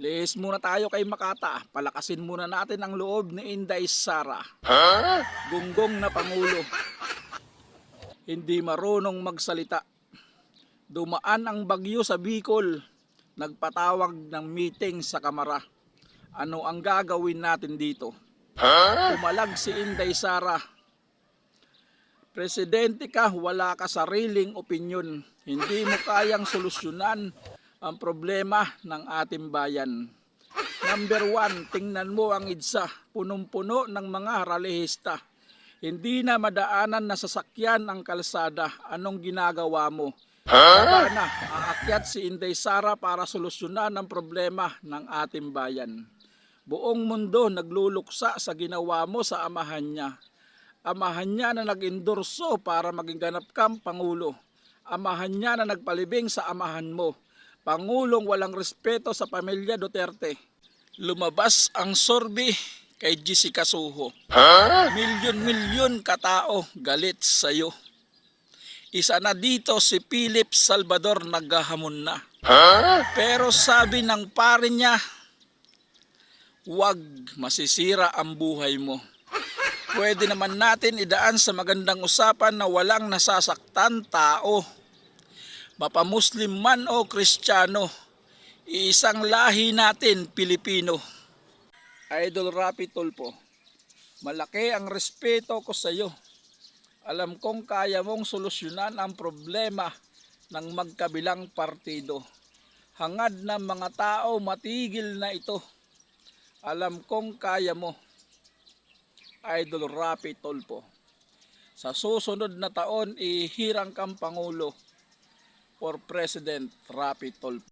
Lihis muna tayo kay Makata. Palakasin muna natin ang loob ni Inday Sara. Gunggong na Pangulo. Hindi marunong magsalita. Dumaan ang bagyo sa Bicol. Nagpatawag ng meeting sa Kamara. Ano ang gagawin natin dito? Pumalag si Inday Sara. Presidente ka, wala ka sariling opinyon. Hindi mo kayang solusyonan ang problema ng ating bayan. Number 1, tingnan mo ang EDSA, punong-puno ng mga ralihista. Hindi na madaanan na sasakyan ang kalsada. Anong ginagawa mo? Baba na, aakyat si Inday Sara para solusyonan ang problema ng ating bayan. Buong mundo nagluluksa sa ginawa mo sa amahan niya. Amahan niya na nag-endorso para maging ganap kang Pangulo. Amahan niya na nagpalibing sa amahan mo. Pangulong walang respeto sa pamilya Duterte. Lumabas ang sorbi kay Jessica Soho. Milyon-milyon katao galit sa'yo. Isa na dito si Philip Salvador naghahamon na. Pero sabi ng pare niya, wag masisira ang buhay mo. Pwede naman natin idaan sa magandang usapan na walang nasasaktan tao. Mapamuslim man o Kristiyano, iisang lahi natin Pilipino. Idol Rapi Tulfo, malaki ang respeto ko sa iyo. Alam kong kaya mong solusyonan ang problema ng magkabilang partido. Hangad ng mga tao matigil na ito. Alam kong kaya mo. Idol Rapi Tulfo, sa susunod na taon ihirang kang Pangulo for President Rapi Tulfo.